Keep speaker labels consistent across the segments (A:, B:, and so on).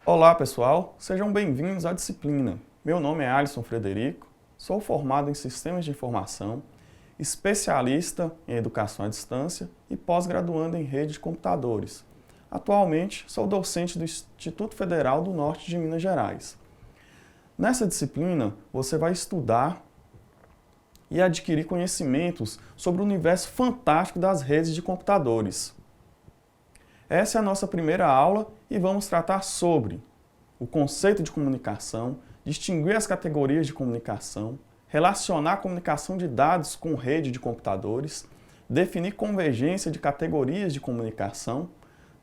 A: Olá pessoal, sejam bem-vindos à disciplina. Meu nome é Alisson Frederico, sou formado em Sistemas de Informação, especialista em Educação à Distância e pós-graduando em Rede de Computadores. Atualmente, sou docente do Instituto Federal do Norte de Minas Gerais. Nessa disciplina, você vai estudar e adquirir conhecimentos sobre o universo fantástico das redes de computadores. Essa é a nossa primeira aula e vamos tratar sobre o conceito de comunicação, distinguir as categorias de comunicação, relacionar a comunicação de dados com rede de computadores, definir convergência de categorias de comunicação.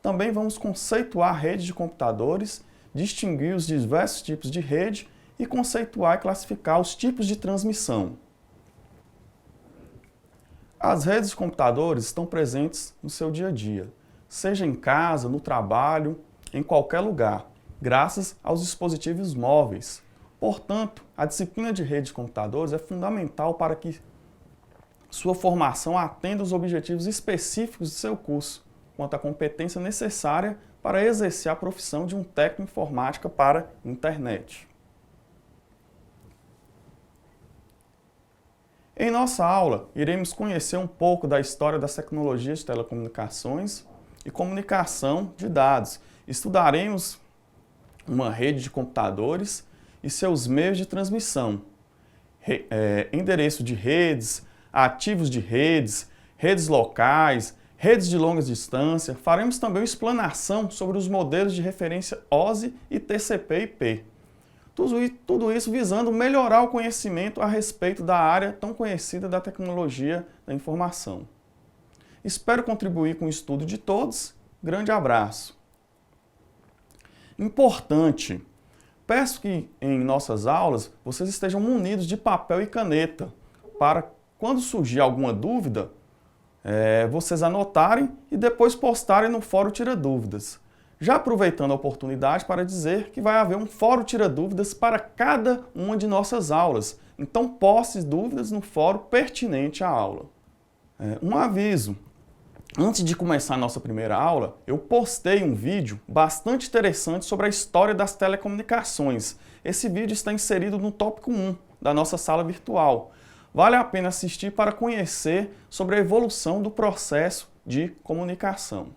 A: Também vamos conceituar redes de computadores, distinguir os diversos tipos de rede e conceituar e classificar os tipos de transmissão. As redes de computadores estão presentes no seu dia a dia, seja em casa, no trabalho, em qualquer lugar, graças aos dispositivos móveis. Portanto, a disciplina de rede de computadores é fundamental para que sua formação atenda os objetivos específicos de seu curso, quanto à competência necessária para exercer a profissão de um técnico em informática para internet. Em nossa aula, iremos conhecer um pouco da história das tecnologias de telecomunicações e comunicação de dados. Estudaremos uma rede de computadores e seus meios de transmissão, endereço de redes, ativos de redes, redes locais, redes de longa distância. Faremos também uma explanação sobre os modelos de referência OSI e TCP/IP. Tudo isso visando melhorar o conhecimento a respeito da área tão conhecida da tecnologia da informação. Espero contribuir com o estudo de todos. Grande abraço. Importante, peço que em nossas aulas vocês estejam munidos de papel e caneta, para quando surgir alguma dúvida, vocês anotarem e depois postarem no Fórum Tira Dúvidas. Já aproveitando a oportunidade para dizer que vai haver um Fórum Tira Dúvidas para cada uma de nossas aulas, então poste dúvidas no fórum pertinente à aula. Um aviso. Antes de começar a nossa primeira aula, eu postei um vídeo bastante interessante sobre a história das telecomunicações. Esse vídeo está inserido no tópico 1 da nossa sala virtual. Vale a pena assistir para conhecer sobre a evolução do processo de comunicação.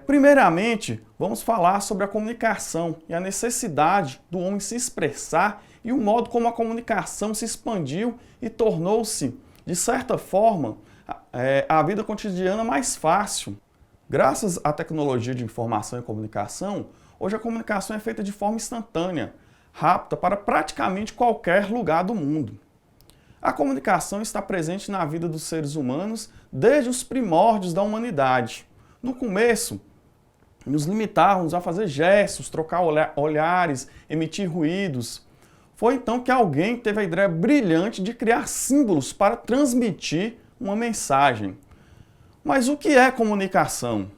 A: Primeiramente, vamos falar sobre a comunicação e a necessidade do homem se expressar e o modo como a comunicação se expandiu e tornou-se, de certa forma, a vida cotidiana mais fácil. Graças à tecnologia de informação e comunicação, hoje a comunicação é feita de forma instantânea, rápida para praticamente qualquer lugar do mundo. A comunicação está presente na vida dos seres humanos desde os primórdios da humanidade. No começo, nos limitávamos a fazer gestos, trocar olhares, emitir ruídos. Foi então que alguém teve a ideia brilhante de criar símbolos para transmitir uma mensagem. Mas o que é comunicação?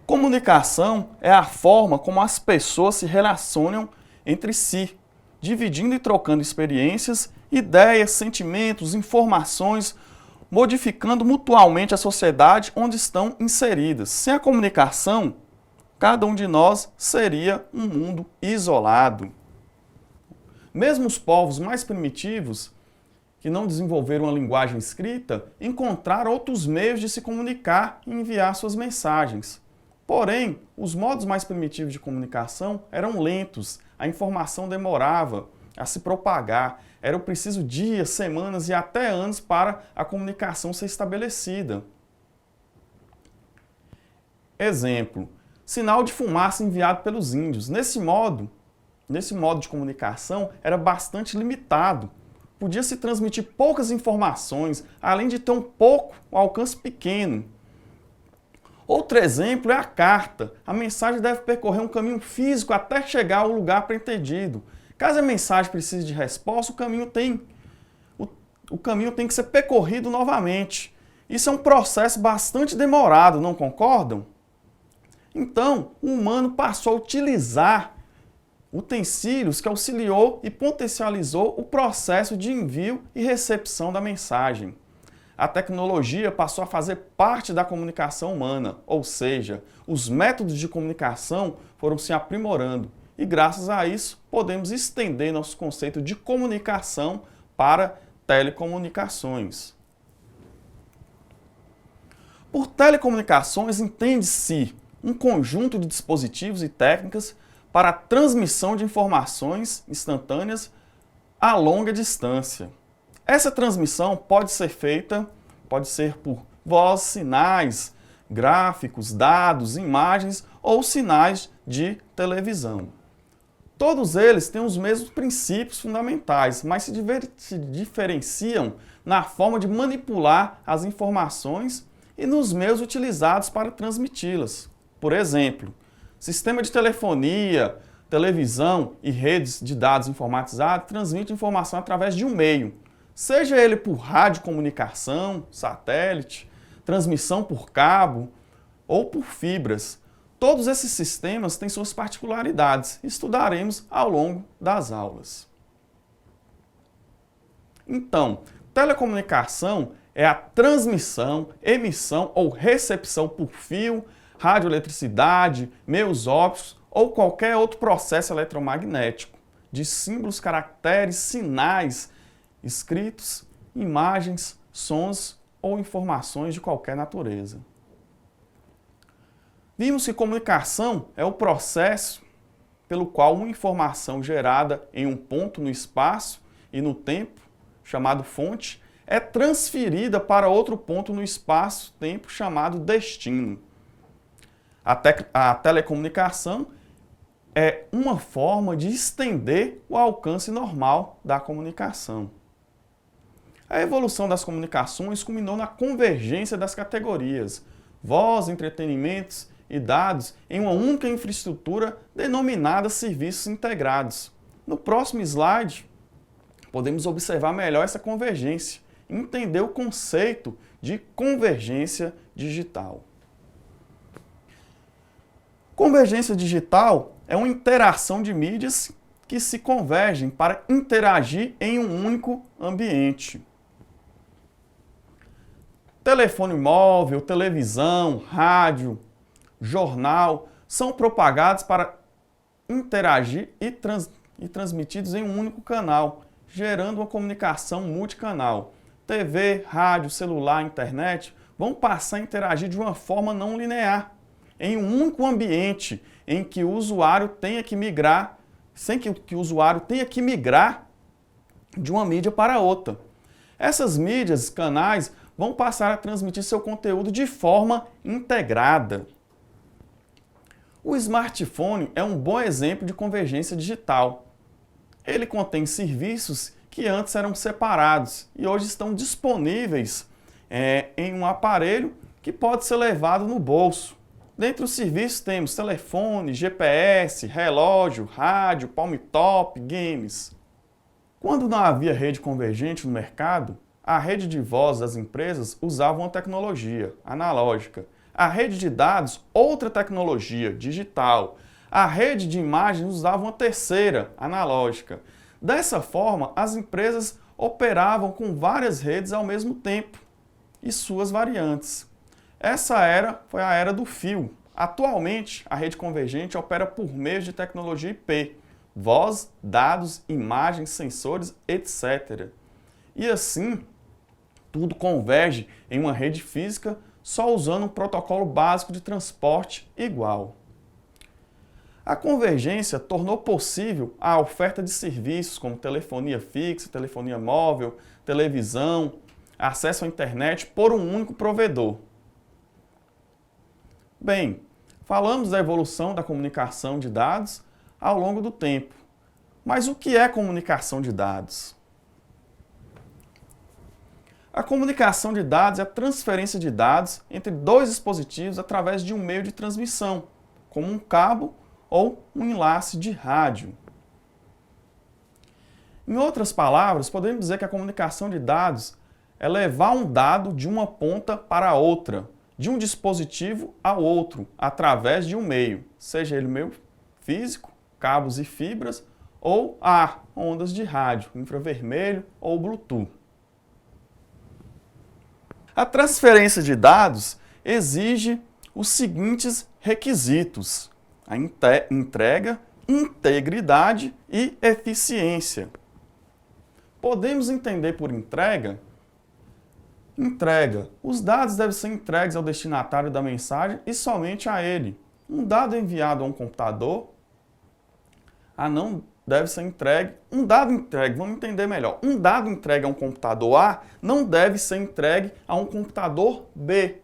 A: Comunicação é a forma como as pessoas se relacionam entre si, dividindo e trocando experiências, ideias, sentimentos, informações, modificando mutualmente a sociedade onde estão inseridas. Sem a comunicação, cada um de nós seria um mundo isolado. Mesmo os povos mais primitivos, que não desenvolveram uma linguagem escrita, encontraram outros meios de se comunicar e enviar suas mensagens. Porém, os modos mais primitivos de comunicação eram lentos, a informação demorava a se propagar, era preciso dias, semanas e até anos para a comunicação ser estabelecida. Exemplo, sinal de fumaça enviado pelos índios. Nesse modo de comunicação era bastante limitado. Podia se transmitir poucas informações, além de ter um alcance pequeno. Outro exemplo é a carta. A mensagem deve percorrer um caminho físico até chegar ao lugar pretendido. Caso a mensagem precise de resposta, o caminho tem que ser percorrido novamente. Isso é um processo bastante demorado, não concordam? Então, o humano passou a utilizar utensílios que auxiliou e potencializou o processo de envio e recepção da mensagem. a tecnologia passou a fazer parte da comunicação humana, ou seja, os métodos de comunicação foram se aprimorando e, graças a isso, podemos estender nosso conceito de comunicação para telecomunicações. Por telecomunicações, entende-se um conjunto de dispositivos e técnicas para a transmissão de informações instantâneas a longa distância. Essa transmissão pode ser por voz, sinais, gráficos, dados, imagens ou sinais de televisão. Todos eles têm os mesmos princípios fundamentais, mas se diferenciam na forma de manipular as informações e nos meios utilizados para transmiti-las. Por exemplo, sistema de telefonia, televisão e redes de dados informatizados transmitem informação através de um meio, seja ele por radiocomunicação, satélite, transmissão por cabo ou por fibras. Todos esses sistemas têm suas particularidades, estudaremos ao longo das aulas. Então, telecomunicação é a transmissão, emissão ou recepção por fio, radioeletricidade, meios ópticos ou qualquer outro processo eletromagnético de símbolos, caracteres, sinais escritos, imagens, sons ou informações de qualquer natureza. Vimos que comunicação é o processo pelo qual uma informação gerada em um ponto no espaço e no tempo, chamado fonte, é transferida para outro ponto no espaço-tempo, chamado destino. A telecomunicação é uma forma de estender o alcance normal da comunicação. A evolução das comunicações culminou na convergência das categorias voz, entretenimentos e dados em uma única infraestrutura denominada serviços integrados. No próximo slide, podemos observar melhor essa convergência e entender o conceito de convergência digital. Convergência digital é uma interação de mídias que se convergem para interagir em um único ambiente. Telefone móvel, televisão, rádio, jornal são propagados para interagir e transmitidos em um único canal, gerando uma comunicação multicanal. TV, rádio, celular, internet vão passar a interagir de uma forma não linear, em um único ambiente em que o usuário tenha que migrar, sem que o usuário tenha que migrar de uma mídia para outra. Essas mídias, canais, vão passar a transmitir seu conteúdo de forma integrada. O smartphone é um bom exemplo de convergência digital. Ele contém serviços que antes eram separados e hoje estão disponíveis em um aparelho que pode ser levado no bolso. Dentre os serviços temos telefone, GPS, relógio, rádio, palm top, games. Quando não havia rede convergente no mercado, a rede de voz das empresas usava uma tecnologia analógica. A rede de dados, outra tecnologia digital. A rede de imagens usava uma terceira, analógica. Dessa forma, as empresas operavam com várias redes ao mesmo tempo e suas variantes. Essa era foi a era do fio. Atualmente, a rede convergente opera por meio de tecnologia IP, voz, dados, imagens, sensores, etc. E assim, tudo converge em uma rede física só usando um protocolo básico de transporte igual. A convergência tornou possível a oferta de serviços como telefonia fixa, telefonia móvel, televisão, acesso à internet por um único provedor. Bem, falamos da evolução da comunicação de dados ao longo do tempo. Mas o que é comunicação de dados? A comunicação de dados é a transferência de dados entre dois dispositivos através de um meio de transmissão, como um cabo ou um enlace de rádio. Em outras palavras, podemos dizer que a comunicação de dados é levar um dado de uma ponta para a outra, de um dispositivo ao outro, através de um meio, seja ele meio físico, cabos e fibras, ou ondas de rádio, infravermelho ou Bluetooth. A transferência de dados exige os seguintes requisitos: a entrega, integridade e eficiência. Podemos entender por entrega? Entrega. Os dados devem ser entregues ao destinatário da mensagem e somente a ele. Um dado enviado a um computador não deve ser entregue. Um dado entregue, vamos entender melhor. Um dado entregue a um computador A não deve ser entregue a um computador B.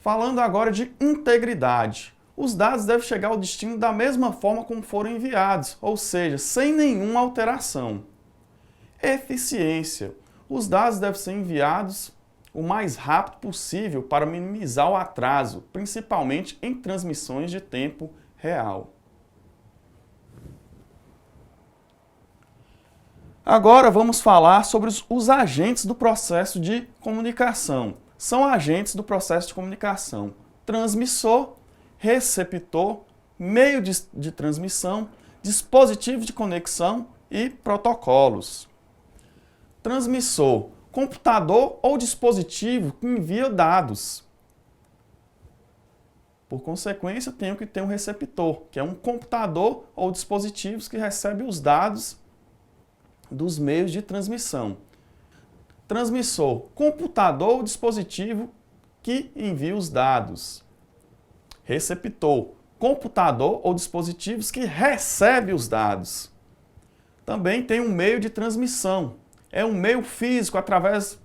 A: Falando agora de integridade. Os dados devem chegar ao destino da mesma forma como foram enviados, ou seja, sem nenhuma alteração. Eficiência. Os dados devem ser enviados o mais rápido possível para minimizar o atraso, principalmente em transmissões de tempo real. Agora vamos falar sobre os agentes do processo de comunicação. São agentes do processo de comunicação: transmissor, receptor, meio de transmissão, dispositivo de conexão e protocolos. Transmissor: computador ou dispositivo que envia dados. Por consequência, tenho que ter um receptor, que é um computador ou dispositivos que recebe os dados dos meios de transmissão. Transmissor: computador ou dispositivo que envia os dados. Receptor: computador ou dispositivos que recebe os dados. Também tem um meio de transmissão. É um meio físico através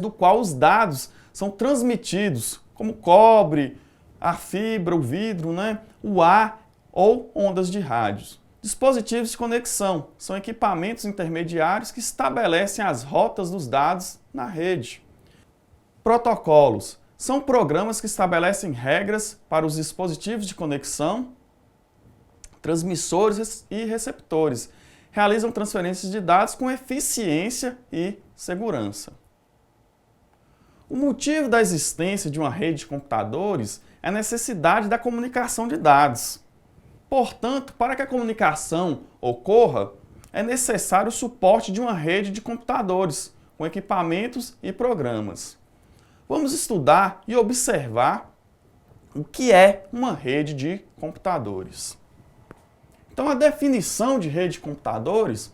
A: do qual os dados são transmitidos, como cobre, a fibra, o vidro, o ar ou ondas de rádio. Dispositivos de conexão são equipamentos intermediários que estabelecem as rotas dos dados na rede. Protocolos são programas que estabelecem regras para os dispositivos de conexão, transmissores e receptores. Realizam transferências de dados com eficiência e segurança. O motivo da existência de uma rede de computadores é a necessidade da comunicação de dados. Portanto, para que a comunicação ocorra, é necessário o suporte de uma rede de computadores, com equipamentos e programas. Vamos estudar e observar o que é uma rede de computadores. Então, a definição de rede de computadores,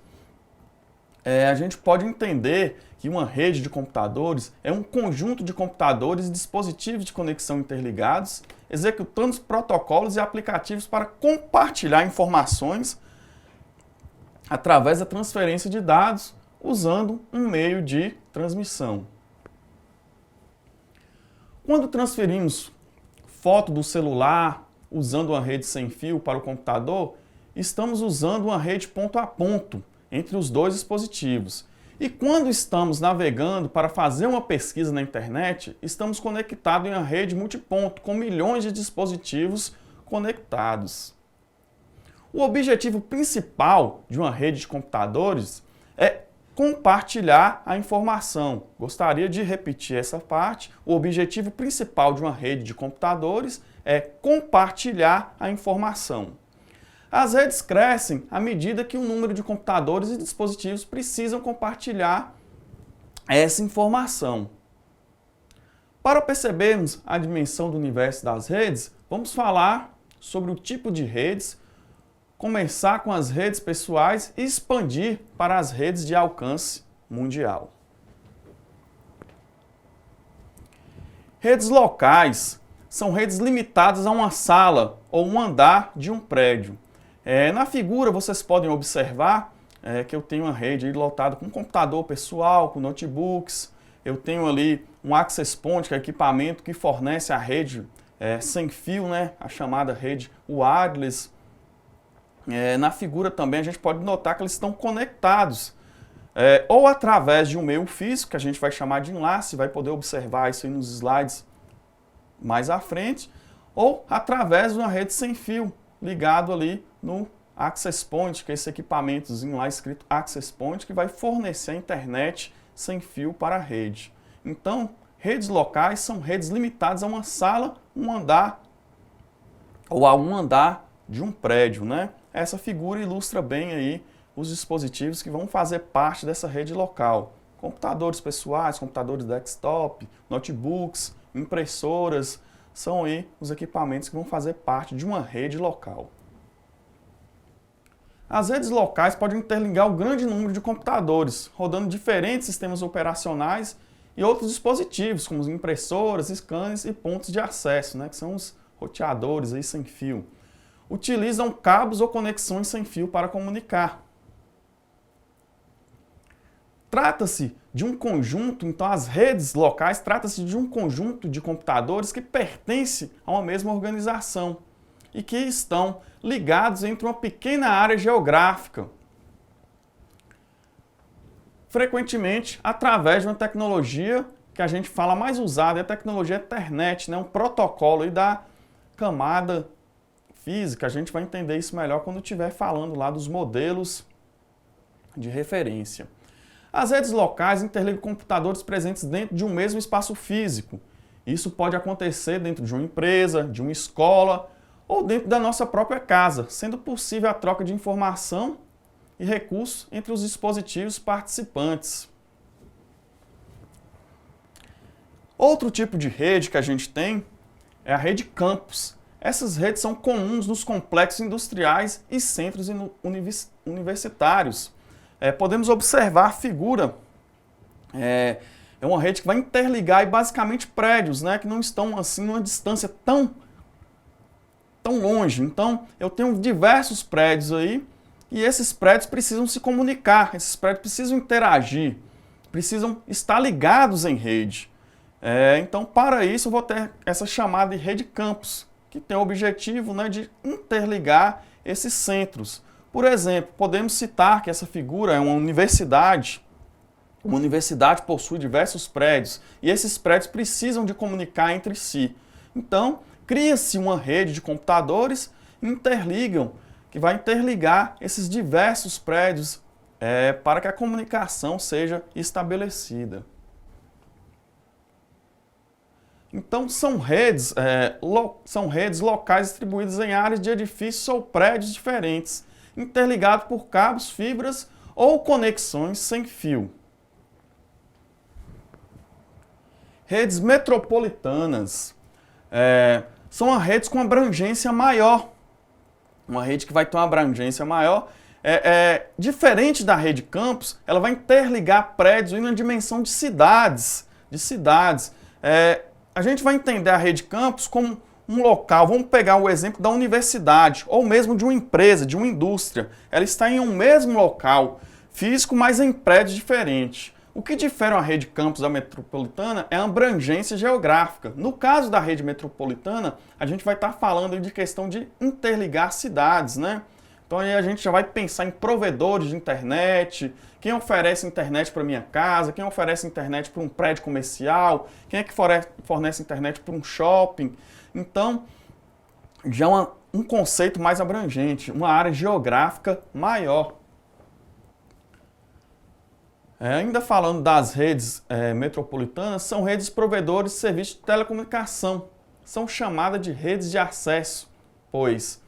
A: a gente pode entender que uma rede de computadores é um conjunto de computadores e dispositivos de conexão interligados, executando protocolos e aplicativos para compartilhar informações através da transferência de dados, usando um meio de transmissão. Quando transferimos foto do celular usando uma rede sem fio para o computador, estamos usando uma rede ponto a ponto entre os dois dispositivos. E quando estamos navegando para fazer uma pesquisa na internet, estamos conectados em uma rede multiponto com milhões de dispositivos conectados. O objetivo principal de uma rede de computadores é compartilhar a informação. Gostaria de repetir essa parte. O objetivo principal de uma rede de computadores é compartilhar a informação. As redes crescem à medida que o número de computadores e dispositivos precisam compartilhar essa informação. Para percebermos a dimensão do universo das redes, vamos falar sobre o tipo de redes, começar com as redes pessoais e expandir para as redes de alcance mundial. Redes locais são redes limitadas a uma sala ou um andar de um prédio. Na figura vocês podem observar que eu tenho uma rede lotada com computador pessoal, com notebooks. Eu tenho ali um access point, que é equipamento que fornece a rede sem fio, a chamada rede wireless. Na figura também a gente pode notar que eles estão conectados ou através de um meio físico, que a gente vai chamar de enlace, vai poder observar isso aí nos slides mais à frente, ou através de uma rede sem fio, ligado ali no access point, que é esse equipamentozinho lá escrito access point, que vai fornecer a internet sem fio para a rede. Então, redes locais são redes limitadas a uma sala, um andar ou a um andar de um prédio, Essa figura ilustra bem aí os dispositivos que vão fazer parte dessa rede local. Computadores pessoais, computadores desktop, notebooks, impressoras, são aí os equipamentos que vão fazer parte de uma rede local. As redes locais podem interligar um grande número de computadores, rodando diferentes sistemas operacionais e outros dispositivos, como impressoras, scanners e pontos de acesso, que são os roteadores aí sem fio. Utilizam cabos ou conexões sem fio para comunicar. Trata-se de um conjunto, então as redes locais trata-se de um conjunto de computadores que pertence a uma mesma organização e que estão ligados entre uma pequena área geográfica, frequentemente através de uma tecnologia que a gente fala mais usada, é a tecnologia Ethernet, um protocolo aí da camada física. A gente vai entender isso melhor quando estiver falando lá dos modelos de referência. As redes locais interligam computadores presentes dentro de um mesmo espaço físico. Isso pode acontecer dentro de uma empresa, de uma escola ou dentro da nossa própria casa, sendo possível a troca de informação e recursos entre os dispositivos participantes. Outro tipo de rede que a gente tem é a rede campus. Essas redes são comuns nos complexos industriais e centros universitários. Podemos observar a figura, é uma rede que vai interligar basicamente prédios, que não estão assim numa distância tão longe. Então, eu tenho diversos prédios aí e esses prédios precisam se comunicar, esses prédios precisam interagir, precisam estar ligados em rede. Então, para isso, eu vou ter essa chamada de rede campus, que tem o objetivo de interligar esses centros. Por exemplo, podemos citar que essa figura é uma universidade. Uma universidade possui diversos prédios e esses prédios precisam de comunicar entre si. Então, cria-se uma rede de computadores que vai interligar esses diversos prédios para que a comunicação seja estabelecida. Então, são redes locais distribuídas em áreas de edifícios ou prédios diferentes, interligados por cabos, fibras ou conexões sem fio. Redes metropolitanas são redes com abrangência maior. Uma rede que vai ter uma abrangência maior. Diferente da rede campus, ela vai interligar prédios em uma dimensão de cidades. A gente vai entender a rede campus como um local, vamos pegar o exemplo da universidade, ou mesmo de uma empresa, de uma indústria. Ela está em um mesmo local físico, mas em prédios diferentes. O que difere uma rede campus da metropolitana é a abrangência geográfica. No caso da rede metropolitana, a gente vai estar falando de questão de interligar cidades, Então aí a gente já vai pensar em provedores de internet, quem oferece internet para minha casa, quem oferece internet para um prédio comercial, quem é que fornece internet para um shopping. Então, já é um conceito mais abrangente, uma área geográfica maior. Ainda falando das redes metropolitanas, são redes provedores de serviços de telecomunicação. São chamadas de redes de acesso, pois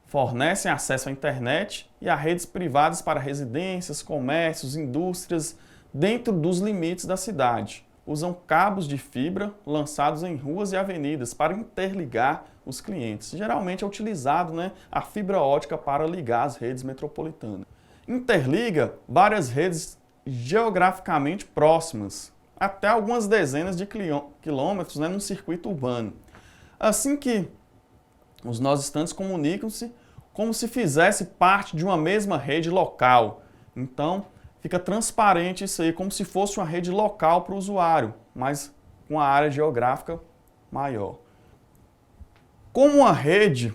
A: fornecem acesso à internet e a redes privadas para residências, comércios, indústrias, dentro dos limites da cidade. Usam cabos de fibra lançados em ruas e avenidas para interligar os clientes. Geralmente é utilizado a fibra ótica para ligar as redes metropolitanas. Interliga várias redes geograficamente próximas, até algumas dezenas de quilômetros num circuito urbano. Assim que os nós estantes comunicam-se como se fizesse parte de uma mesma rede local. Então, fica transparente isso aí, como se fosse uma rede local para o usuário, mas com uma área geográfica maior. Como uma rede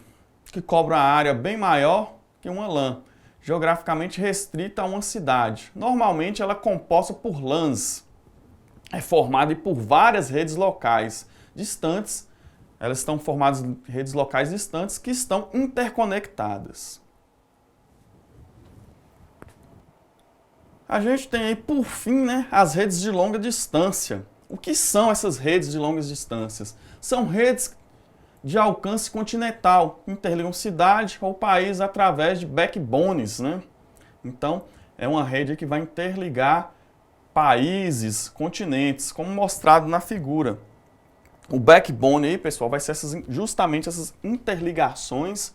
A: que cobre uma área bem maior que uma LAN, geograficamente restrita a uma cidade. Normalmente ela é composta por LANs, é formada por várias redes locais distantes. Elas estão formadas em redes locais distantes que estão interconectadas. A gente tem aí, por fim, as redes de longa distância. O que são essas redes de longas distâncias? São redes de alcance continental, interligam cidade ou país através de backbones, Então, é uma rede que vai interligar países, continentes, como mostrado na figura. O backbone aí, pessoal, vai ser justamente essas interligações,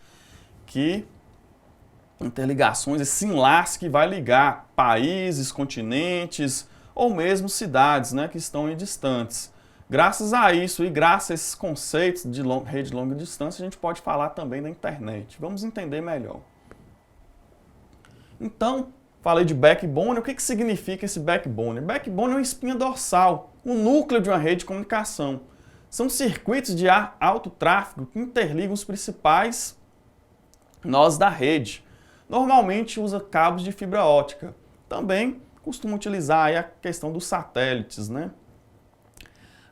A: esse enlace que vai ligar países, continentes ou mesmo cidades, né, que estão distantes. Graças a isso e graças a esses conceitos de rede de longa distância, a gente pode falar também da internet. Vamos entender melhor. Então, falei de backbone. O que significa esse backbone? Backbone é uma espinha dorsal, o núcleo de uma rede de comunicação. São circuitos de alto tráfego que interligam os principais nós da rede. Normalmente usa cabos de fibra ótica. Também costuma utilizar aí a questão dos satélites, né?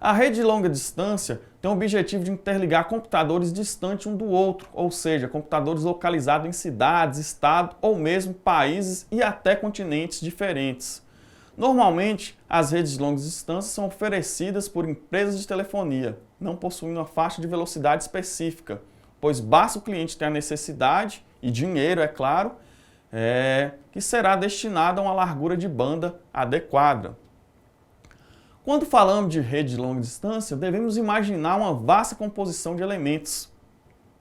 A: A rede de longa distância tem o objetivo de interligar computadores distantes um do outro, ou seja, computadores localizados em cidades, estados ou mesmo países e até continentes diferentes. Normalmente, as redes de longa distância são oferecidas por empresas de telefonia, não possuindo uma faixa de velocidade específica, pois basta o cliente ter a necessidade, e dinheiro, é claro, que será destinado a uma largura de banda adequada. Quando falamos de rede de longa distância, devemos imaginar uma vasta composição de elementos,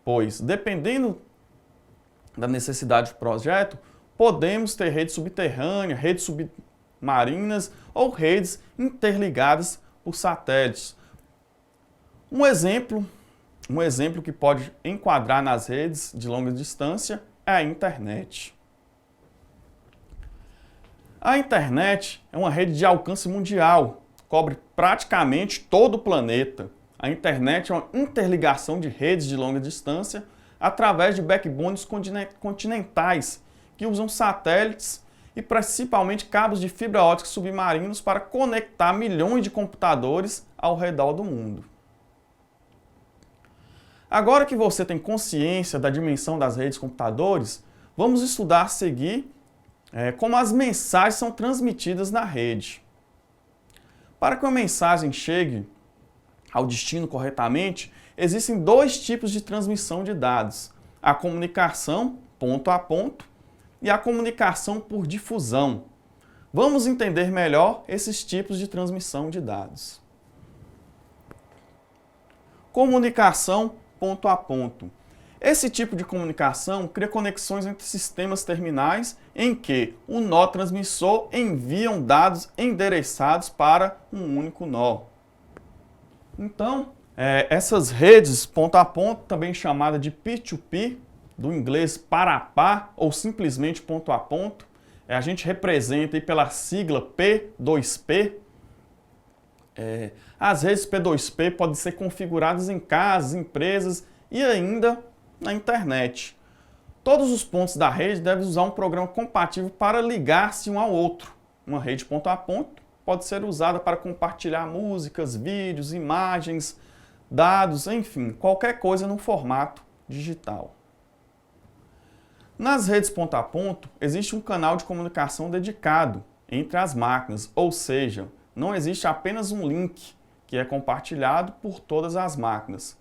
A: pois, dependendo da necessidade do projeto, podemos ter rede subterrânea, redes submarinas ou redes interligadas por satélites. Um exemplo que pode enquadrar nas redes de longa distância é a internet. A internet é uma rede de alcance mundial, cobre praticamente todo o planeta. A internet é uma interligação de redes de longa distância através de backbones continentais, que usam satélites e principalmente cabos de fibra ótica submarinos para conectar milhões de computadores ao redor do mundo. Agora que você tem consciência da dimensão das redes de computadores, vamos estudar a seguir como as mensagens são transmitidas na rede. Para que uma mensagem chegue ao destino corretamente, existem dois tipos de transmissão de dados: a comunicação ponto a ponto e a comunicação por difusão. Vamos entender melhor esses tipos de transmissão de dados. Comunicação ponto a ponto. Esse tipo de comunicação cria conexões entre sistemas terminais em que o nó transmissor envia dados endereçados para um único nó. Então, essas redes ponto a ponto, também chamada de P2P, do inglês para a par ou simplesmente ponto a ponto, a gente representa aí pela sigla P2P. As redes P2P podem ser configuradas em casas, empresas e ainda na internet. Todos os pontos da rede devem usar um programa compatível para ligar-se um ao outro. Uma rede ponto a ponto pode ser usada para compartilhar músicas, vídeos, imagens, dados, enfim, qualquer coisa no formato digital. Nas redes ponto a ponto, existe um canal de comunicação dedicado entre as máquinas, ou seja, não existe apenas um link que é compartilhado por todas as máquinas,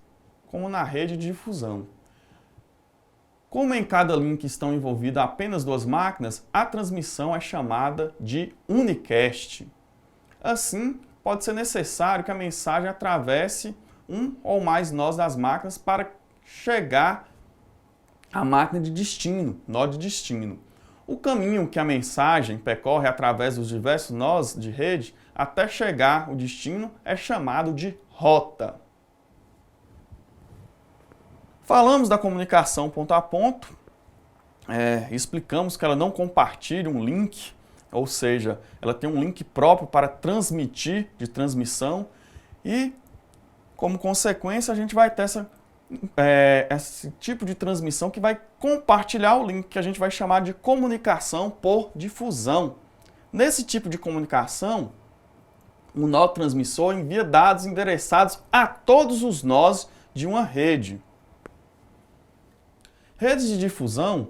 A: como na rede de difusão. Como em cada link estão envolvidas apenas duas máquinas, a transmissão é chamada de unicast. Assim, pode ser necessário que a mensagem atravesse um ou mais nós das máquinas para chegar à máquina de destino, nó de destino. O caminho que a mensagem percorre através dos diversos nós de rede até chegar ao destino é chamado de rota. Falamos da comunicação ponto a ponto, explicamos que ela não compartilha um link, ou seja, ela tem um link próprio para transmitir, de transmissão, e como consequência a gente vai ter esse tipo de transmissão que vai compartilhar o link, que a gente vai chamar de comunicação por difusão. Nesse tipo de comunicação, o nó transmissor envia dados endereçados a todos os nós de uma rede. Redes de difusão,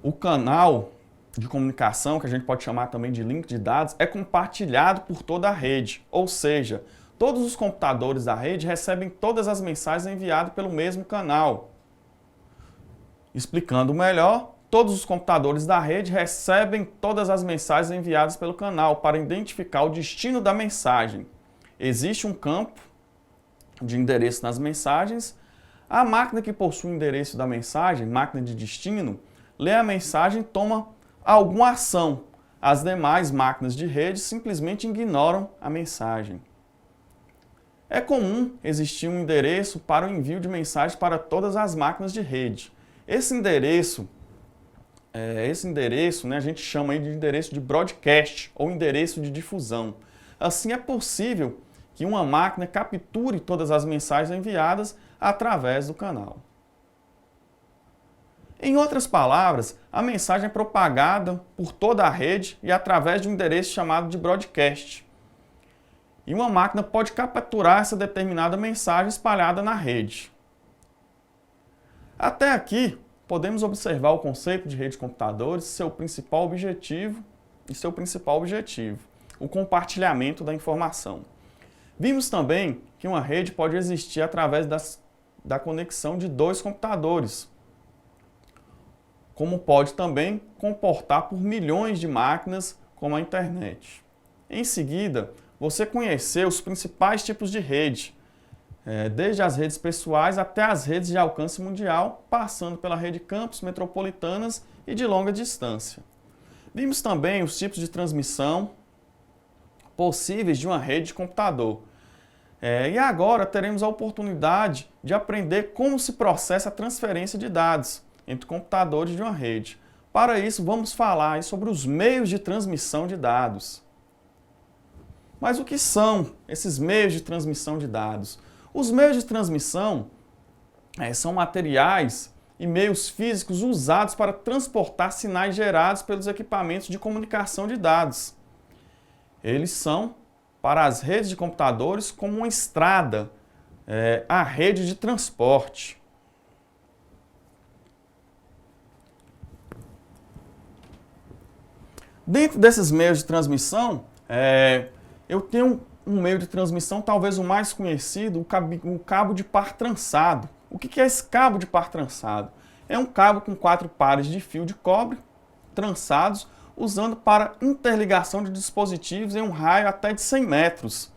A: o canal de comunicação, que a gente pode chamar também de link de dados, é compartilhado por toda a rede, ou seja, todos os computadores da rede recebem todas as mensagens enviadas pelo mesmo canal. Explicando melhor, todos os computadores da rede recebem todas as mensagens enviadas pelo canal para identificar o destino da mensagem. Existe um campo de endereço nas mensagens. A máquina que possui o endereço da mensagem, máquina de destino, lê a mensagem e toma alguma ação. As demais máquinas de rede simplesmente ignoram a mensagem. É comum existir um endereço para o envio de mensagem para todas as máquinas de rede. Esse endereço, a gente chama aí de endereço de broadcast ou endereço de difusão. Assim é possível que uma máquina capture todas as mensagens enviadas através do canal. Em outras palavras, a mensagem é propagada por toda a rede e através de um endereço chamado de broadcast. E uma máquina pode capturar essa determinada mensagem espalhada na rede. Até aqui, podemos observar o conceito de rede de computadores, seu principal objetivo, o compartilhamento da informação. Vimos também que uma rede pode existir através da conexão de dois computadores, como pode também comportar por milhões de máquinas, como a internet. Em seguida, você conheceu os principais tipos de rede, desde as redes pessoais até as redes de alcance mundial, passando pela rede campus, metropolitanas e de longa distância. Vimos também os tipos de transmissão possíveis de uma rede de computador. E agora teremos a oportunidade de aprender como se processa a transferência de dados entre computadores de uma rede. Para isso, vamos falar sobre os meios de transmissão de dados. Mas o que são esses meios de transmissão de dados? Os meios de transmissão são materiais e meios físicos usados para transportar sinais gerados pelos equipamentos de comunicação de dados. Eles são, para as redes de computadores, como uma estrada, a rede de transporte. Dentro desses meios de transmissão, eu tenho um meio de transmissão, talvez o mais conhecido, o cabo de par trançado. O que é esse cabo de par trançado? É um cabo com 4 pares de fio de cobre trançados, usando para interligação de dispositivos em um raio até de 100 metros.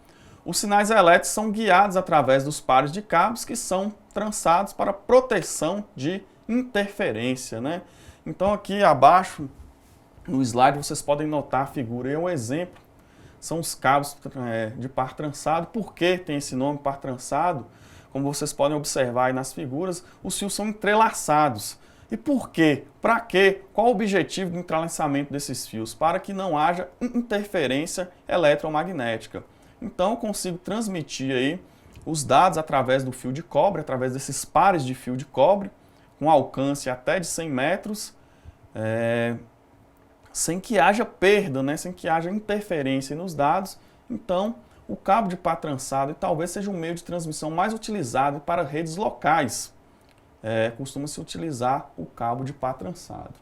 A: Os sinais elétricos são guiados através dos pares de cabos que são trançados para proteção de interferência, né? Então aqui abaixo no slide vocês podem notar a figura e um exemplo. São os cabos de par trançado. Por que tem esse nome par trançado? Como vocês podem observar aí nas figuras, os fios são entrelaçados. E por quê? Para quê? Qual o objetivo do entrelaçamento desses fios? Para que não haja interferência eletromagnética. Então eu consigo transmitir aí os dados através do fio de cobre, através desses pares de fio de cobre, com alcance até de 100 metros, sem que haja perda, né? Sem que haja interferência nos dados. Então, o cabo de par trançado talvez seja o meio de transmissão mais utilizado para redes locais. Costuma-se utilizar o cabo de par trançado.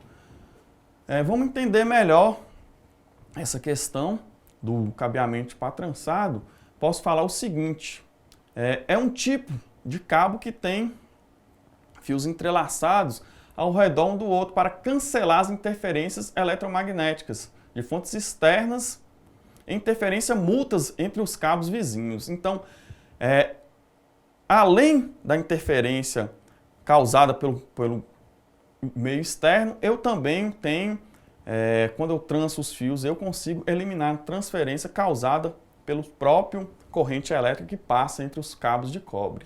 A: Vamos entender melhor essa questão do cabeamento de par trançado. Posso falar o seguinte, é um tipo de cabo que tem fios entrelaçados ao redor um do outro para cancelar as interferências eletromagnéticas de fontes externas e interferência mútuas entre os cabos vizinhos. Então, além da interferência causada pelo meio externo, eu também tenho, quando eu tranço os fios, eu consigo eliminar a transferência causada pelo próprio corrente elétrica que passa entre os cabos de cobre.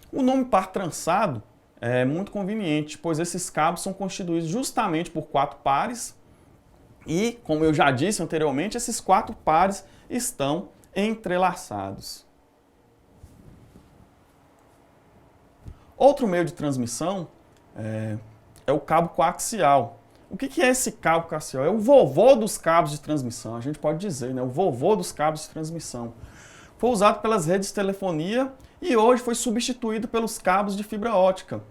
A: O nome par trançado é muito conveniente, pois esses cabos são constituídos justamente por 4 pares e, como eu já disse anteriormente, esses 4 pares estão entrelaçados. Outro meio de transmissão é o cabo coaxial. O que é esse cabo coaxial? É o vovô dos cabos de transmissão, a gente pode dizer, né? O vovô dos cabos de transmissão. Foi usado pelas redes de telefonia e hoje foi substituído pelos cabos de fibra ótica.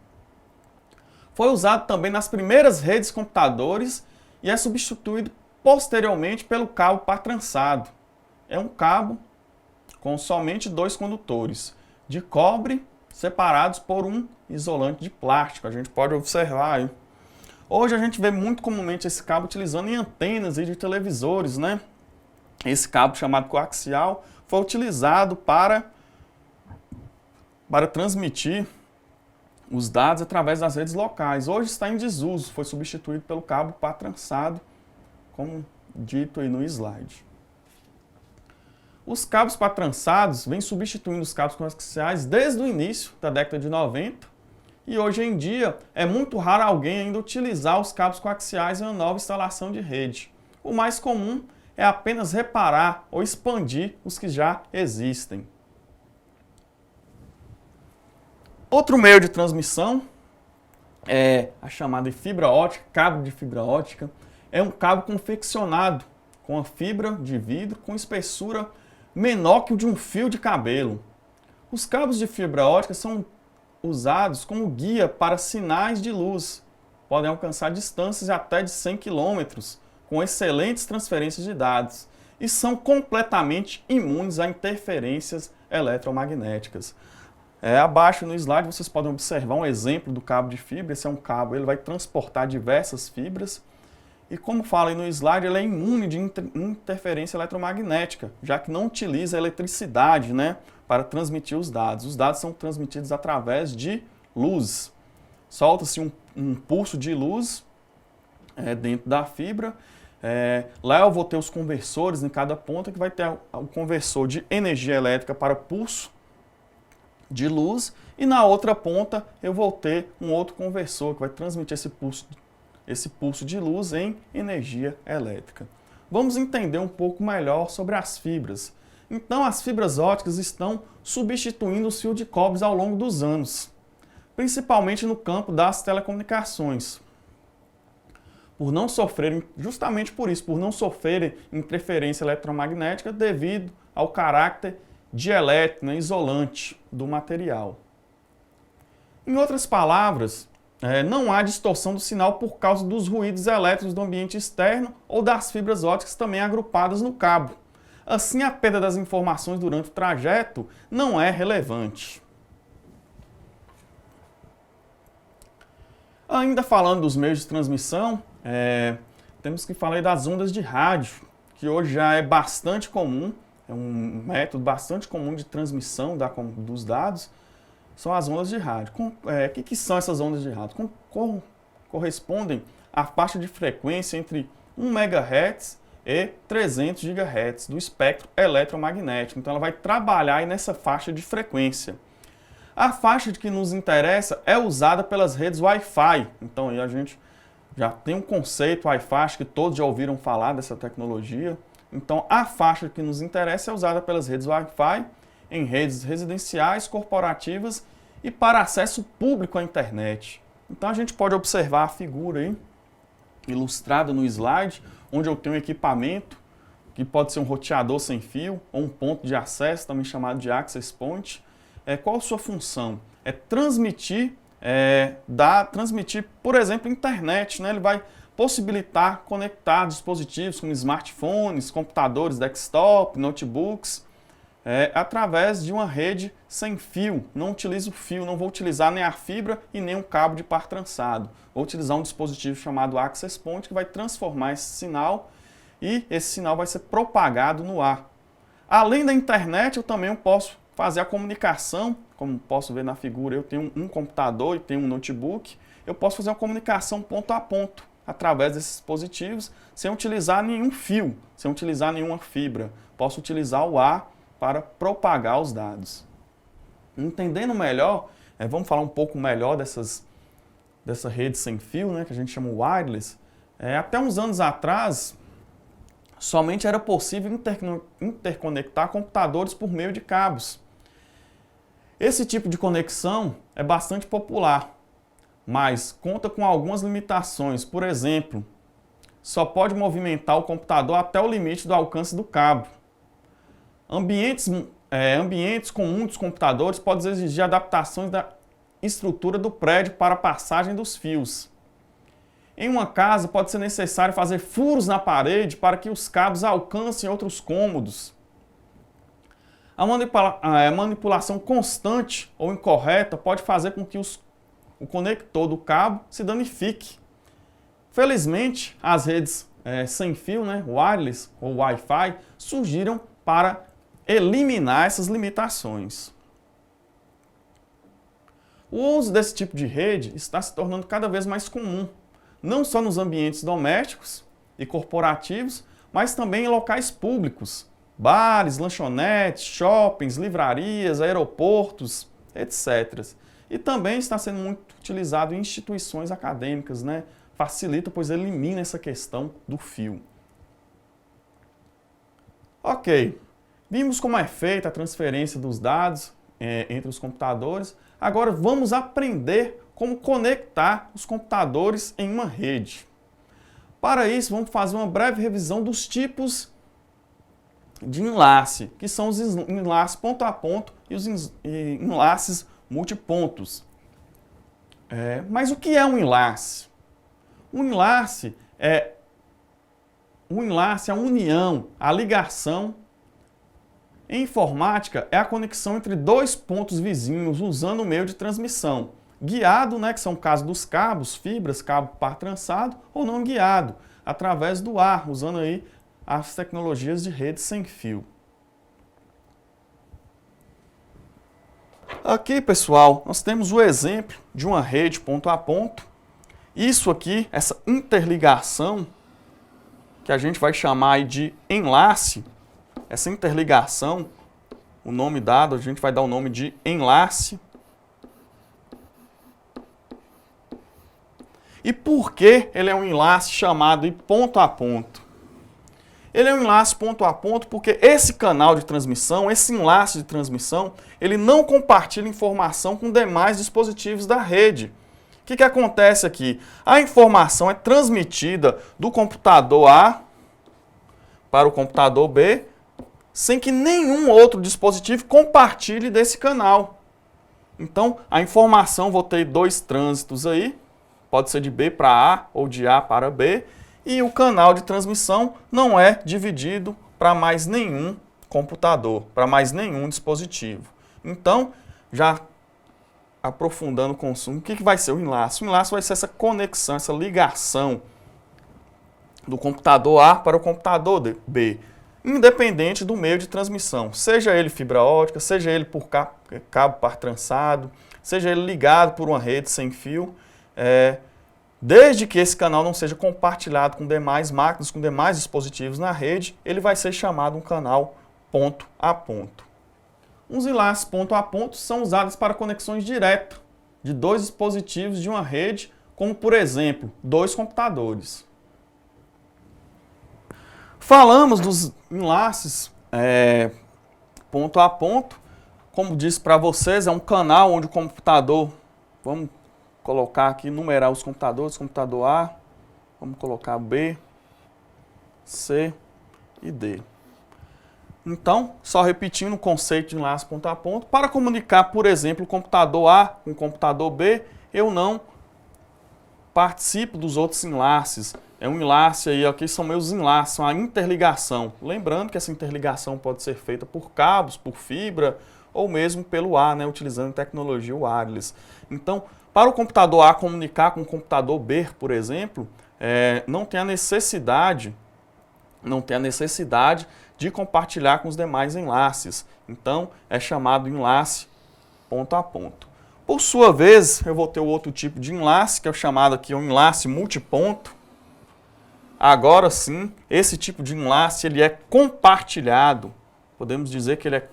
A: Foi usado também nas primeiras redes de computadores e é substituído posteriormente pelo cabo par trançado. É um cabo com somente 2 condutores de cobre separados por um isolante de plástico. A gente pode observar aí. Hoje a gente vê muito comumente esse cabo utilizando em antenas de televisores, né? Esse cabo chamado coaxial foi utilizado para transmitir os dados através das redes locais. Hoje está em desuso, foi substituído pelo cabo par trançado, como dito aí no slide. Os cabos par trançados vêm substituindo os cabos coaxiais desde o início da década de 90 e hoje em dia é muito raro alguém ainda utilizar os cabos coaxiais em uma nova instalação de rede. O mais comum é apenas reparar ou expandir os que já existem. Outro meio de transmissão é a chamada fibra ótica, cabo de fibra ótica. É um cabo confeccionado com a fibra de vidro com espessura menor que o de um fio de cabelo. Os cabos de fibra ótica são usados como guia para sinais de luz. Podem alcançar distâncias até de 100 km, com excelentes transferências de dados, e são completamente imunes a interferências eletromagnéticas. Abaixo no slide vocês podem observar um exemplo do cabo de fibra. Esse é um cabo, ele vai transportar diversas fibras e, como fala aí no slide, ele é imune de interferência eletromagnética, já que não utiliza eletricidade, né, para transmitir os dados. Os dados são transmitidos através de luz. Solta-se um pulso de luz dentro da fibra. Lá eu vou ter os conversores em cada ponta, que vai ter o conversor de energia elétrica para pulso de luz, e na outra ponta eu vou ter um outro conversor que vai transmitir esse pulso de luz em energia elétrica. Vamos entender um pouco melhor sobre as fibras. Então, as fibras óticas estão substituindo os fios de cobre ao longo dos anos, principalmente no campo das telecomunicações. Justamente por isso, por não sofrerem interferência eletromagnética devido ao caráter dielétrico, né, isolante do material. Em outras palavras, não há distorção do sinal por causa dos ruídos elétricos do ambiente externo ou das fibras óticas também agrupadas no cabo. Assim, a perda das informações durante o trajeto não é relevante. Ainda falando dos meios de transmissão, temos que falar das ondas de rádio, que hoje já é bastante comum. É um método bastante comum de transmissão dos dados, são as ondas de rádio. O que são essas ondas de rádio? Correspondem à faixa de frequência entre 1 MHz e 300 GHz do espectro eletromagnético. Então ela vai trabalhar aí nessa faixa de frequência. A faixa que nos interessa é usada pelas redes Wi-Fi. Então aí a gente já tem um conceito Wi-Fi, acho que todos já ouviram falar dessa tecnologia. Então, a faixa que nos interessa é usada pelas redes Wi-Fi, em redes residenciais, corporativas e para acesso público à internet. Então, a gente pode observar a figura aí, ilustrada no slide, onde eu tenho um equipamento, que pode ser um roteador sem fio, ou um ponto de acesso, também chamado de access point. Qual a sua função? É transmitir, por exemplo, internet, né? Ele vai possibilitar conectar dispositivos como smartphones, computadores desktop, notebooks, através de uma rede sem fio. Não utilizo fio, não vou utilizar nem a fibra e nem um cabo de par trançado. Vou utilizar um dispositivo chamado Access Point que vai transformar esse sinal e esse sinal vai ser propagado no ar. Além da internet, eu também posso fazer a comunicação, como posso ver na figura, eu tenho um computador e tenho um notebook, eu posso fazer uma comunicação ponto a ponto, através desses dispositivos, sem utilizar nenhum fio, sem utilizar nenhuma fibra. Posso utilizar o ar para propagar os dados. Entendendo melhor, vamos falar um pouco melhor dessa rede sem fio, né, que a gente chama wireless. Até uns anos atrás, somente era possível interconectar computadores por meio de cabos. Esse tipo de conexão é bastante popular, mas conta com algumas limitações. Por exemplo, só pode movimentar o computador até o limite do alcance do cabo. Ambientes com muitos computadores podem exigir adaptações da estrutura do prédio para a passagem dos fios. Em uma casa, pode ser necessário fazer furos na parede para que os cabos alcancem outros cômodos. A manipulação constante ou incorreta pode fazer com que o conector do cabo se danifique. Felizmente, as redes sem fio, né, wireless ou Wi-Fi, surgiram para eliminar essas limitações. O uso desse tipo de rede está se tornando cada vez mais comum, não só nos ambientes domésticos e corporativos, mas também em locais públicos, bares, lanchonetes, shoppings, livrarias, aeroportos, etc. E também está sendo muito utilizado em instituições acadêmicas, né? Facilita, pois elimina essa questão do fio. Ok, vimos como é feita a transferência dos dados entre os computadores. Agora vamos aprender como conectar os computadores em uma rede. Para isso, vamos fazer uma breve revisão dos tipos de enlace, que são os enlaces ponto a ponto e os enlaces multipontos. Mas o que é um enlace? Um enlace é a união, a ligação. Em informática, é a conexão entre dois pontos vizinhos usando o meio de transmissão. Guiado, né, que são o caso dos cabos, fibras, cabo par trançado, ou não guiado, através do ar, usando aí as tecnologias de rede sem fio. Aqui, pessoal, nós temos o exemplo de uma rede ponto a ponto. Isso aqui, essa interligação, que a gente vai chamar aí de enlace, essa interligação, o nome dado, a gente vai dar o nome de enlace. E por que ele é um enlace chamado de ponto a ponto? Ele é um enlace ponto a ponto porque esse canal de transmissão, esse enlace de transmissão, ele não compartilha informação com demais dispositivos da rede. O que acontece aqui? A informação é transmitida do computador A para o computador B, sem que nenhum outro dispositivo compartilhe desse canal. Então, a informação, vou ter dois trânsitos aí, pode ser de B para A ou de A para B, e o canal de transmissão não é dividido para mais nenhum computador, para mais nenhum dispositivo. Então, já aprofundando o consumo, o que vai ser o enlace? O enlace vai ser essa conexão, essa ligação do computador A para o computador B, independente do meio de transmissão, seja ele fibra ótica, seja ele por cabo par trançado, seja ele ligado por uma rede sem fio, desde que esse canal não seja compartilhado com demais máquinas, com demais dispositivos na rede, ele vai ser chamado um canal ponto a ponto. Os enlaces ponto a ponto são usados para conexões diretas de dois dispositivos de uma rede, como por exemplo, dois computadores. Falamos dos enlaces ponto a ponto. Como disse para vocês, é um canal onde o computador, vamos colocar aqui, numerar os computadores, computador A, vamos colocar B, C e D. Então, só repetindo o conceito de enlace ponto a ponto, para comunicar, por exemplo, o computador A com o computador B, eu não participo dos outros enlaces. É um enlace aí, aqui são meus enlaces, uma interligação. Lembrando que essa interligação pode ser feita por cabos, por fibra, ou mesmo pelo ar, né, utilizando tecnologia wireless. Então, para o computador A comunicar com o computador B, por exemplo, não tem a necessidade de compartilhar com os demais enlaces. Então, é chamado enlace ponto a ponto. Por sua vez, eu vou ter o outro tipo de enlace, que é o chamado aqui um enlace multiponto. Agora sim, esse tipo de enlace ele é compartilhado. Podemos dizer que ele é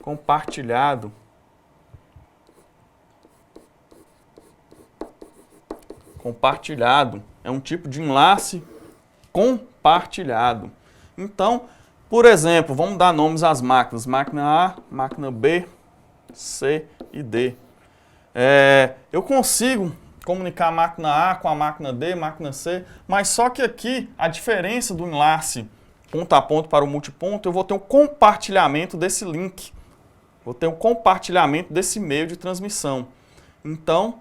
A: compartilhado. Compartilhado é um tipo de enlace compartilhado. Então, por exemplo, vamos dar nomes às máquinas. Máquina A, máquina B, C e D. Eu consigo comunicar a máquina A com a máquina D, máquina C, mas só que aqui a diferença do enlace ponto a ponto para o multiponto, eu vou ter um compartilhamento desse link. Vou ter um compartilhamento desse meio de transmissão. Então,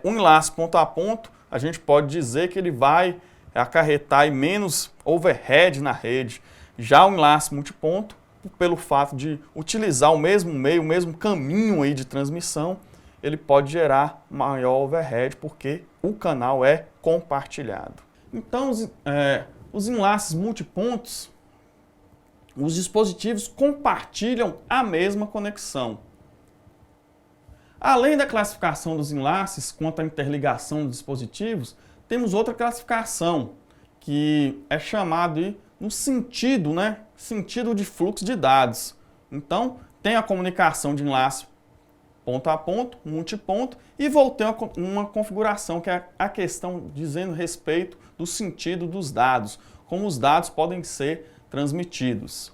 A: um enlace ponto a ponto, a gente pode dizer que ele vai acarretar menos overhead na rede. Já o enlace multiponto, pelo fato de utilizar o mesmo meio, o mesmo caminho aí de transmissão, ele pode gerar maior overhead porque o canal é compartilhado. Então, os enlaces multipontos, os dispositivos compartilham a mesma conexão. Além da classificação dos enlaces quanto à interligação dos dispositivos, temos outra classificação, que é chamado no sentido, sentido de fluxo de dados. Então, tem a comunicação de enlace ponto a ponto, multiponto, e vou ter uma configuração que é a questão dizendo respeito do sentido dos dados, como os dados podem ser transmitidos.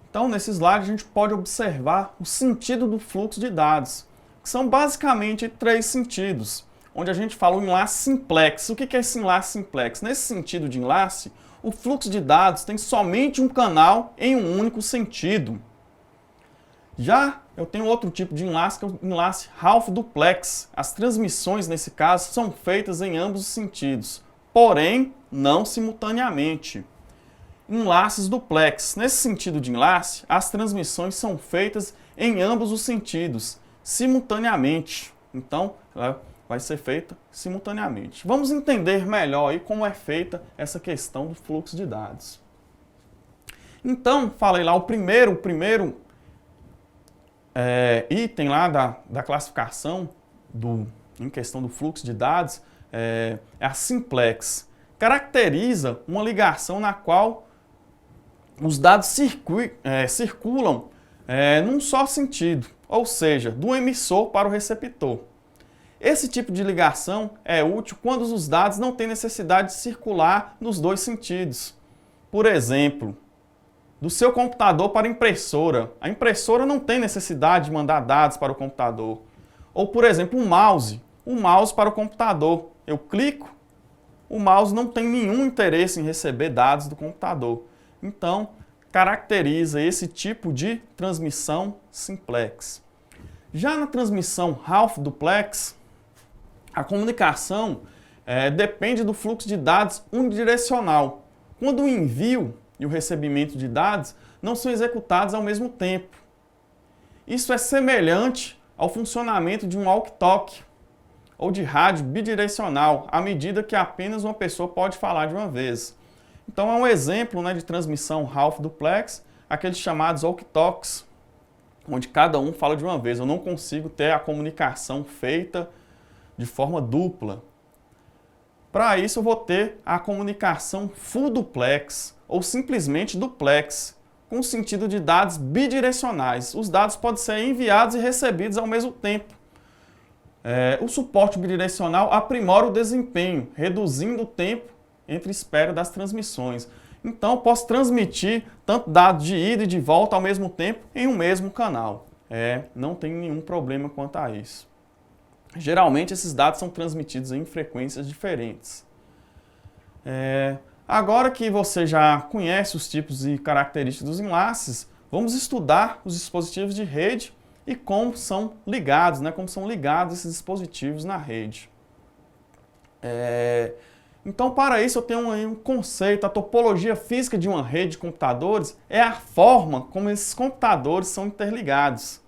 A: Então, nesse slide, a gente pode observar o sentido do fluxo de dados, que são basicamente 3 sentidos, onde a gente fala o enlace simplex. O que é esse enlace simplex? Nesse sentido de enlace, o fluxo de dados tem somente um canal em um único sentido. Já eu tenho outro tipo de enlace, que é o enlace half duplex. As transmissões, nesse caso, são feitas em ambos os sentidos, porém, não simultaneamente. Enlaces duplex. Nesse sentido de enlace, as transmissões são feitas em ambos os sentidos, simultaneamente. Então, ela vai ser feita simultaneamente. Vamos entender melhor aí como é feita essa questão do fluxo de dados. Então, falei lá, o primeiro item lá da classificação em questão do fluxo de dados é a simplex. Caracteriza uma ligação na qual os dados circulam num só sentido, ou seja, do emissor para o receptor. Esse tipo de ligação é útil quando os dados não têm necessidade de circular nos 2 sentidos. Por exemplo, do seu computador para a impressora. A impressora não tem necessidade de mandar dados para o computador. Ou, por exemplo, o mouse para o computador. Eu clico, o mouse não tem nenhum interesse em receber dados do computador. Então, caracteriza esse tipo de transmissão simplex. Já na transmissão half duplex, a comunicação depende do fluxo de dados unidirecional. Quando o envio e o recebimento de dados não são executados ao mesmo tempo. Isso é semelhante ao funcionamento de um walkie-talkie ou de rádio bidirecional, à medida que apenas uma pessoa pode falar de uma vez. Então é um exemplo de transmissão half duplex, aqueles chamados walkie-talkies, onde cada um fala de uma vez. Eu não consigo ter a comunicação feita de forma dupla. Para isso eu vou ter a comunicação full duplex, ou simplesmente duplex, com o sentido de dados bidirecionais. Os dados podem ser enviados e recebidos ao mesmo tempo. O suporte bidirecional aprimora o desempenho, reduzindo o tempo entre espera das transmissões. Então, eu posso transmitir tanto dados de ida e de volta ao mesmo tempo em um mesmo canal. Não tem nenhum problema quanto a isso. Geralmente, esses dados são transmitidos em frequências diferentes. Agora que você já conhece os tipos e características dos enlaces, vamos estudar os dispositivos de rede e como são ligados, como são ligados esses dispositivos na rede. Então, para isso, eu tenho aí um conceito. A topologia física de uma rede de computadores é a forma como esses computadores são interligados.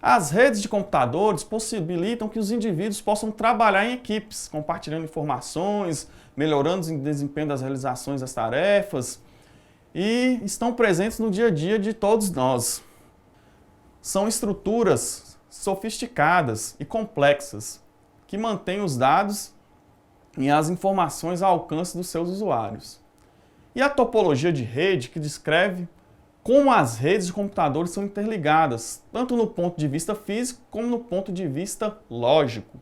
A: As redes de computadores possibilitam que os indivíduos possam trabalhar em equipes, compartilhando informações, melhorando o desempenho das realizações das tarefas e estão presentes no dia a dia de todos nós. São estruturas sofisticadas e complexas que mantêm os dados e as informações ao alcance dos seus usuários. E a topologia de rede, que descreve como as redes de computadores são interligadas, tanto no ponto de vista físico como no ponto de vista lógico.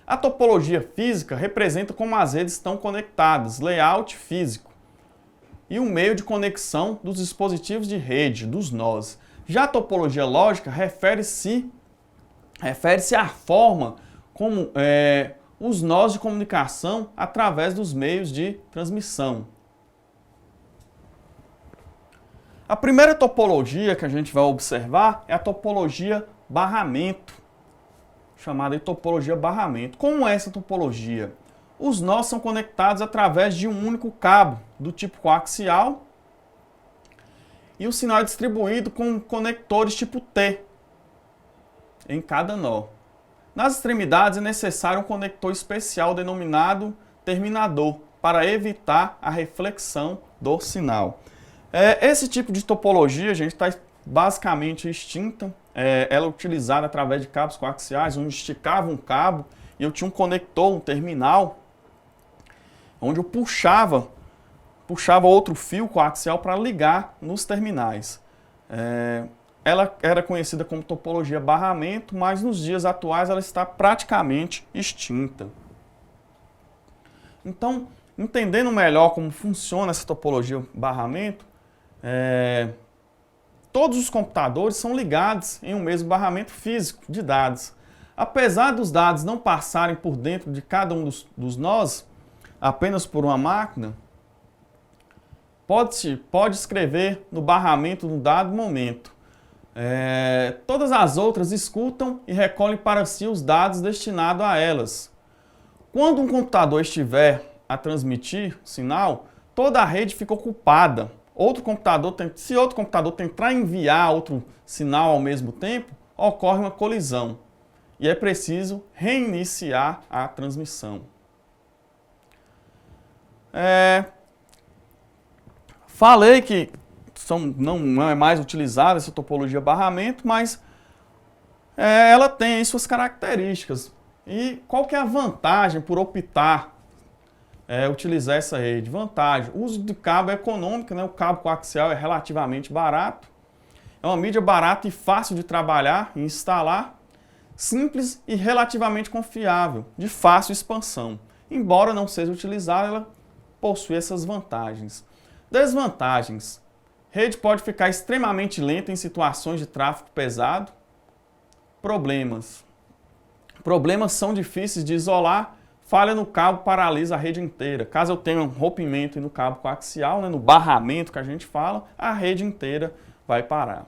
A: A topologia física representa como as redes estão conectadas, layout físico, e o meio de conexão dos dispositivos de rede, dos nós. Já a topologia lógica refere-se à forma como os nós de comunicação através dos meios de transmissão. A primeira topologia que a gente vai observar é a topologia barramento, chamada de topologia barramento. Como é essa topologia? Os nós são conectados através de um único cabo do tipo coaxial e o sinal é distribuído com conectores tipo T. em cada nó. Nas extremidades é necessário um conector especial denominado terminador, para evitar a reflexão do sinal. Esse tipo de topologia, gente, está basicamente extinta. Ela é utilizada através de cabos coaxiais, onde esticava um cabo e eu tinha um conector, um terminal, onde eu puxava outro fio coaxial para ligar nos terminais. Ela era conhecida como topologia barramento, mas nos dias atuais ela está praticamente extinta. Então, entendendo melhor como funciona essa topologia barramento, todos os computadores são ligados em um mesmo barramento físico de dados. Apesar dos dados não passarem por dentro de cada um dos nós, apenas por uma máquina, pode escrever no barramento no dado momento. Todas as outras escutam e recolhem para si os dados destinados a elas. Quando um computador estiver a transmitir sinal, toda a rede fica ocupada. Se outro computador tentar enviar outro sinal ao mesmo tempo, ocorre uma colisão e é preciso reiniciar a transmissão. Falei que não é mais utilizada essa topologia barramento, mas ela tem aí suas características. E qual que é a vantagem por optar utilizar essa rede? Vantagem: o uso de cabo é econômico, né? O cabo coaxial é relativamente barato, é uma mídia barata e fácil de trabalhar e instalar, simples e relativamente confiável, de fácil expansão. Embora não seja utilizada, ela possui essas vantagens. Desvantagens: rede pode ficar extremamente lenta em situações de tráfego pesado. Problemas são difíceis de isolar. Falha no cabo paralisa a rede inteira. Caso eu tenha um rompimento no cabo coaxial, no barramento que a gente fala, a rede inteira vai parar.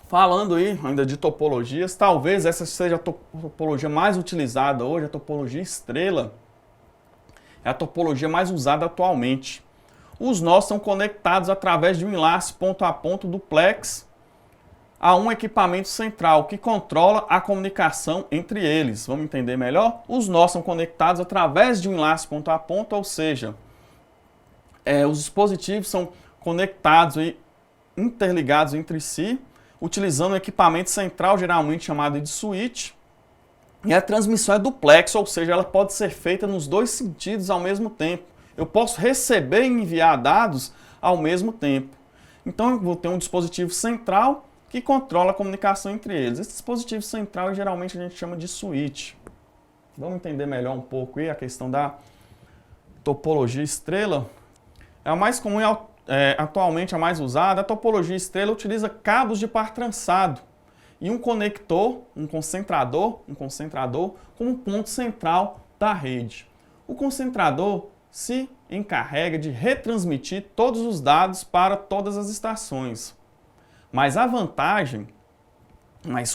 A: Falando aí ainda de topologias, talvez essa seja a topologia mais utilizada hoje, a topologia estrela. É a topologia mais usada atualmente. Os nós são conectados através de um enlace ponto a ponto duplex a um equipamento central que controla a comunicação entre eles. Vamos entender melhor? Os nós são conectados através de um enlace ponto a ponto, ou seja, os dispositivos são conectados e interligados entre si, utilizando um equipamento central, geralmente chamado de switch, e a transmissão é duplex, ou seja, ela pode ser feita nos dois sentidos ao mesmo tempo. Eu posso receber e enviar dados ao mesmo tempo. Então eu vou ter um dispositivo central que controla a comunicação entre eles. Esse dispositivo central geralmente a gente chama de switch. Vamos entender melhor um pouco aí a questão da topologia estrela. É a mais comum e atualmente a mais usada. A topologia estrela utiliza cabos de par trançado e um conector, um concentrador como ponto central da rede. O concentrador se encarrega de retransmitir todos os dados para todas as estações. Mas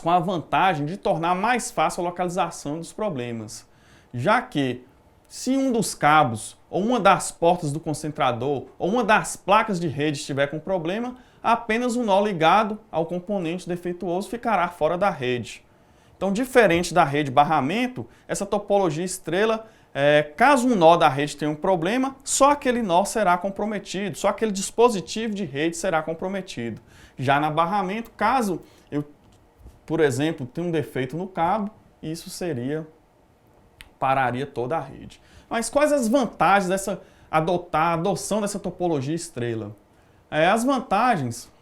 A: com a vantagem de tornar mais fácil a localização dos problemas, já que se um dos cabos, ou uma das portas do concentrador, ou uma das placas de rede estiver com problema, apenas um nó ligado ao componente defeituoso ficará fora da rede. Então, diferente da rede barramento, essa topologia estrela, caso um nó da rede tenha um problema, só aquele nó será comprometido, só aquele dispositivo de rede será comprometido. Já na barramento, caso eu, por exemplo, tenha um defeito no cabo, isso pararia toda a rede. Mas quais as vantagens dessa adoção dessa topologia estrela? As vantagens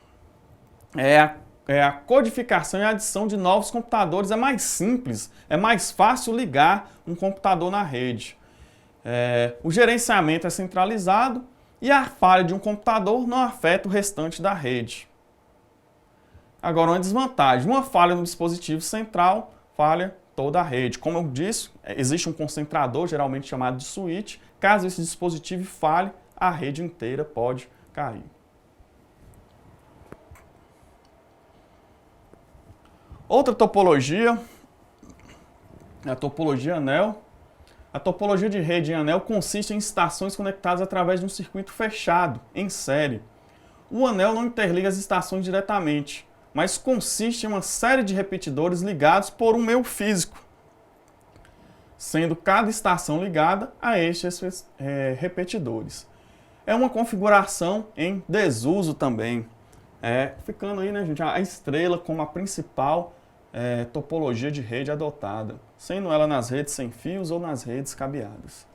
A: a codificação e a adição de novos computadores é mais simples, é mais fácil ligar um computador na rede. O gerenciamento é centralizado e a falha de um computador não afeta o restante da rede. Agora, uma desvantagem: uma falha no dispositivo central falha toda a rede. Como eu disse, existe um concentrador, geralmente chamado de switch. Caso esse dispositivo falhe, a rede inteira pode cair. Outra topologia é a topologia anel. A topologia de rede em anel consiste em estações conectadas através de um circuito fechado, em série. O anel não interliga as estações diretamente, mas consiste em uma série de repetidores ligados por um meio físico, sendo cada estação ligada a estes repetidores. É uma configuração em desuso também, ficando aí, né, gente, a estrela como a principal topologia de rede adotada, sendo ela nas redes sem fios ou nas redes cabeadas.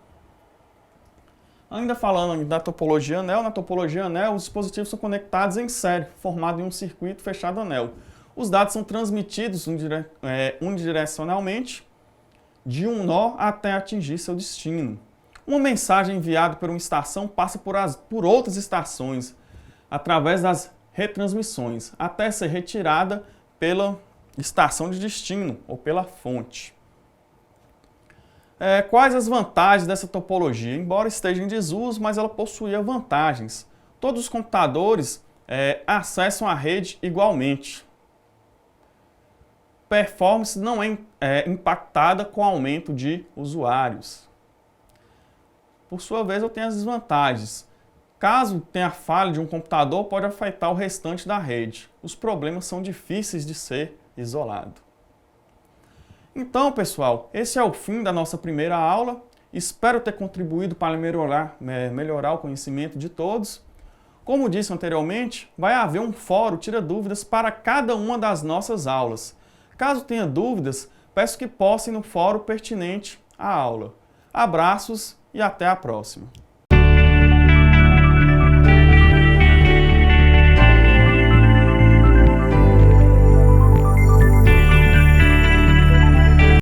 A: Ainda falando da topologia anel, na topologia anel os dispositivos são conectados em série, formado em um circuito fechado anel. Os dados são transmitidos unidirecionalmente de um nó até atingir seu destino. Uma mensagem enviada por uma estação passa por outras estações através das retransmissões, até ser retirada pela estação de destino ou pela fonte. Quais as vantagens dessa topologia? Embora esteja em desuso, mas ela possuía vantagens. Todos os computadores acessam a rede igualmente. Performance não é impactada com o aumento de usuários. Por sua vez, eu tenho as desvantagens. Caso tenha falha de um computador, pode afetar o restante da rede. Os problemas são difíceis de ser isolados. Então, pessoal, esse é o fim da nossa primeira aula. Espero ter contribuído para melhorar o conhecimento de todos. Como disse anteriormente, vai haver um fórum Tira Dúvidas para cada uma das nossas aulas. Caso tenha dúvidas, peço que postem no fórum pertinente à aula. Abraços e até a próxima!